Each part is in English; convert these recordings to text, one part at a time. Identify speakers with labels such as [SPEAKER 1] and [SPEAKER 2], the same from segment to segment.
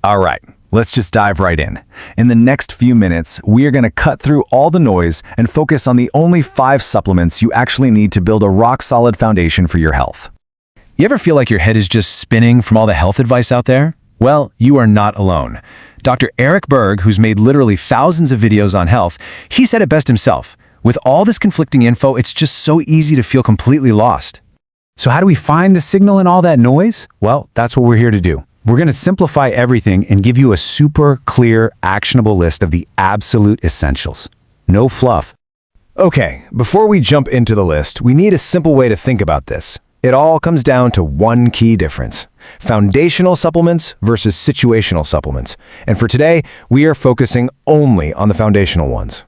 [SPEAKER 1] All right, let's just dive right in. In the next few minutes, we are going to cut through all the noise and focus on the only 5 supplements you actually need to build a rock-solid foundation for your health. You ever feel like your head is just spinning from all the health advice out there? Well, you are not alone. Dr. Eric Berg, who's made literally thousands of videos on health, he said it best himself. With all this conflicting info, it's just so easy to feel completely lost. So how do we find the signal in all that noise? Well, that's what we're here to do. We're going to simplify everything and give you a super clear, actionable list of the absolute essentials. No fluff. Okay, before we jump into the list, we need a simple way to think about this. It all comes down to one key difference: foundational supplements versus situational supplements. And for today, we are focusing only on the foundational ones.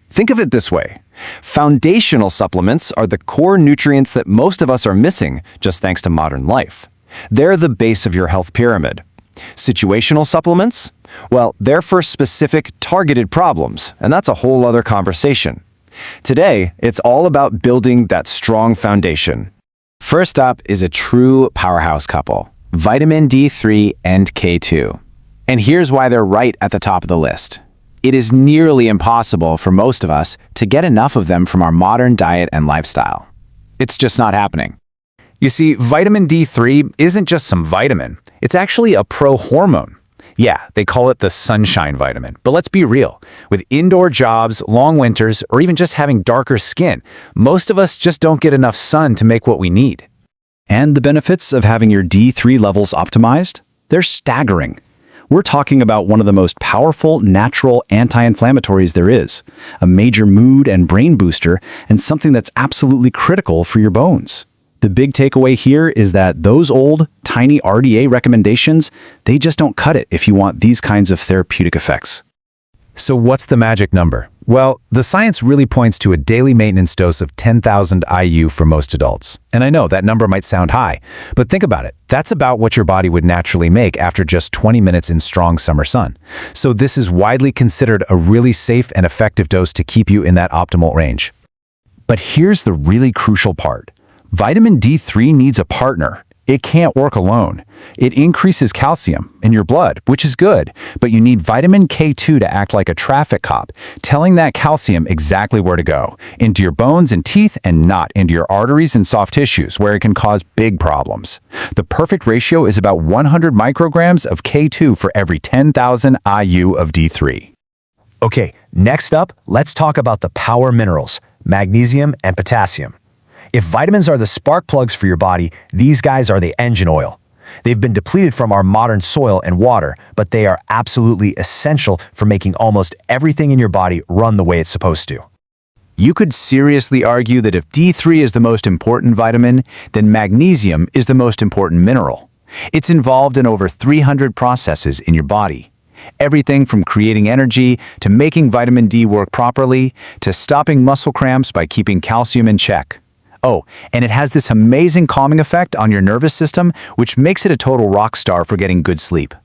[SPEAKER 1] Think of it this way. Foundational supplements are the core nutrients that most of us are missing just thanks to modern life. They're the base of your health pyramid. Situational supplements? Well, they're for specific, targeted problems, and that's a whole other conversation. Today, it's all about building that strong foundation. First up is a true powerhouse couple: vitamin D3 and K2. And here's why they're right at the top of the list. It is nearly impossible for most of us to get enough of them from our modern diet and lifestyle. It's just not happening. You see, vitamin D3 isn't just some vitamin. It's actually a pro-hormone. Yeah, they call it the sunshine vitamin. But let's be real. With indoor jobs, long winters, or even just having darker skin, most of us just don't get enough sun to make what we need. And the benefits of having your D3 levels optimized? They're staggering. We're talking about one of the most powerful natural anti-inflammatories there is, a major mood and brain booster, and something that's absolutely critical for your bones. The big takeaway here is that those old, tiny RDA recommendations, they just don't cut it if you want these kinds of therapeutic effects. So what's the magic number? Well, the science really points to a daily maintenance dose of 10,000 IU for most adults. And I know that number might sound high, but think about it. That's about what your body would naturally make after just 20 minutes in strong summer sun. So this is widely considered a really safe and effective dose to keep you in that optimal range. But here's the really crucial part. Vitamin D3 needs a partner. It can't work alone. It increases calcium in your blood, which is good, but you need vitamin K2 to act like a traffic cop, telling that calcium exactly where to go, into your bones and teeth and not into your arteries and soft tissues where it can cause big problems. The perfect ratio is about 100 micrograms of K2 for every 10,000 IU of D3. Okay, next up, let's talk about the power minerals, magnesium and potassium. If vitamins are the spark plugs for your body, these guys are the engine oil. They've been depleted from our modern soil and water, but they are absolutely essential for making almost everything in your body run the way it's supposed to. You could seriously argue that if D3 is the most important vitamin, then magnesium is the most important mineral. It's involved in over 300 processes in your body. Everything from creating energy, to making vitamin D work properly, to stopping muscle cramps by keeping calcium in check. Oh, and it has this amazing calming effect on your nervous system, which makes it a total rock star for getting good sleep.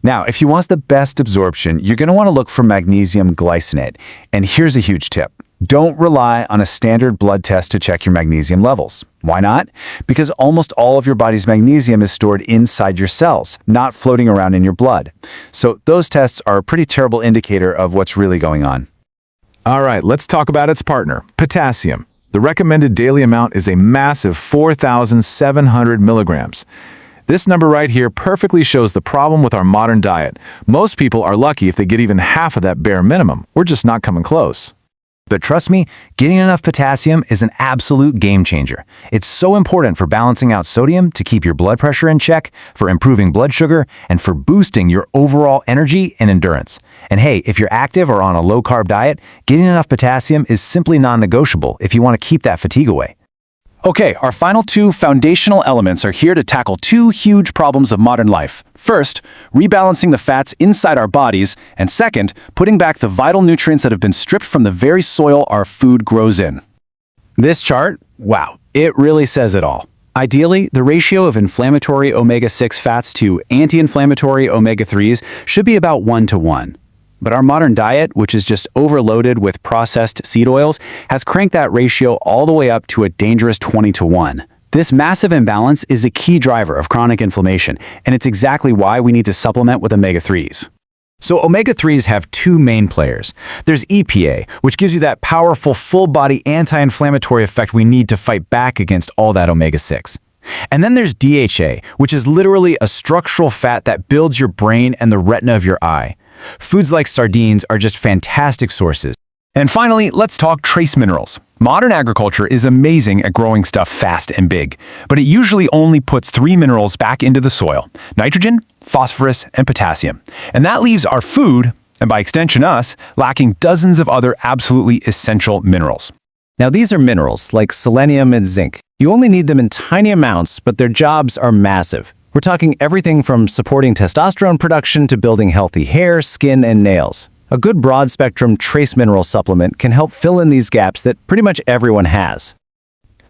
[SPEAKER 1] Now, if you want the best absorption, you're going to want to look for magnesium glycinate. And here's a huge tip. Don't rely on a standard blood test to check your magnesium levels. Why not? Because almost all of your body's magnesium is stored inside your cells, not floating around in your blood. So those tests are a pretty terrible indicator of what's really going on. All right, let's talk about its partner, potassium. The recommended daily amount is a massive 4,700 milligrams. This number right here perfectly shows the problem with our modern diet. Most people are lucky if they get even half of that bare minimum. We're just not coming close. But trust me, getting enough potassium is an absolute game changer. It's so important for balancing out sodium to keep your blood pressure in check, for improving blood sugar, and for boosting your overall energy and endurance. And hey, if you're active or on a low-carb diet, getting enough potassium is simply non-negotiable if you want to keep that fatigue away. Okay, our final 2 foundational elements are here to tackle 2 huge problems of modern life. First, rebalancing the fats inside our bodies, and second, putting back the vital nutrients that have been stripped from the very soil our food grows in. This chart, wow, it really says it all. Ideally, the ratio of inflammatory omega-6 fats to anti-inflammatory omega-3s should be about 1:1. But our modern diet, which is just overloaded with processed seed oils, has cranked that ratio all the way up to a dangerous 20:1.
[SPEAKER 2] This massive imbalance is a key driver of chronic inflammation, and it's exactly why we need to supplement with omega-3s.
[SPEAKER 1] So omega-3s have two main players. There's EPA, which gives you that powerful full-body anti-inflammatory effect we need to fight back against all that omega-6. And then there's DHA, which is literally a structural fat that builds your brain and the retina of your eye. Foods like sardines are just fantastic sources. And finally, let's talk trace minerals. Modern agriculture is amazing at growing stuff fast and big, but it usually only puts 3 minerals back into the soil: nitrogen, phosphorus, and potassium. And that leaves our food, and by extension us, lacking dozens of other absolutely essential minerals.
[SPEAKER 3] Now these are minerals like selenium and zinc. You only need them in tiny amounts, but their jobs are massive. We're talking everything from supporting testosterone production to building healthy hair, skin, and nails. A good broad-spectrum trace mineral supplement can help fill in these gaps that pretty much everyone has.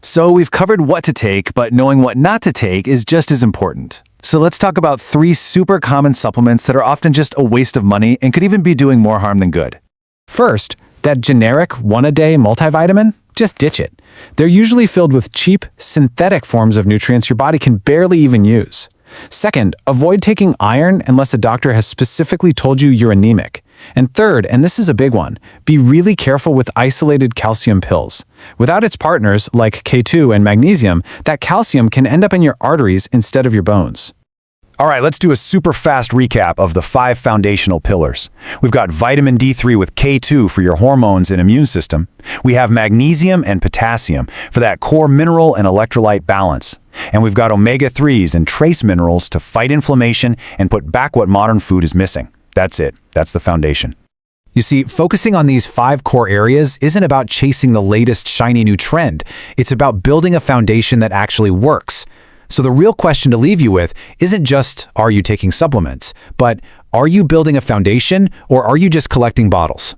[SPEAKER 1] So we've covered what to take, but knowing what not to take is just as important. So let's talk about 3 super common supplements that are often just a waste of money and could even be doing more harm than good. First, that generic one-a-day multivitamin? Just ditch it. They're usually filled with cheap, synthetic forms of nutrients your body can barely even use. Second, avoid taking iron unless a doctor has specifically told you you're anemic. And third, and this is a big one, be really careful with isolated calcium pills. Without its partners, like K2 and magnesium, that calcium can end up in your arteries instead of your bones. All right, let's do a super fast recap of the 5 foundational pillars. We've got vitamin D3 with K2 for your hormones and immune system. We have magnesium and potassium for that core mineral and electrolyte balance. And we've got omega-3s and trace minerals to fight inflammation and put back what modern food is missing. That's it. That's the foundation. You see, focusing on these 5 core areas isn't about chasing the latest shiny new trend. It's about building a foundation that actually works. So the real question to leave you with isn't just, are you taking supplements, but are you building a foundation or are you just collecting bottles?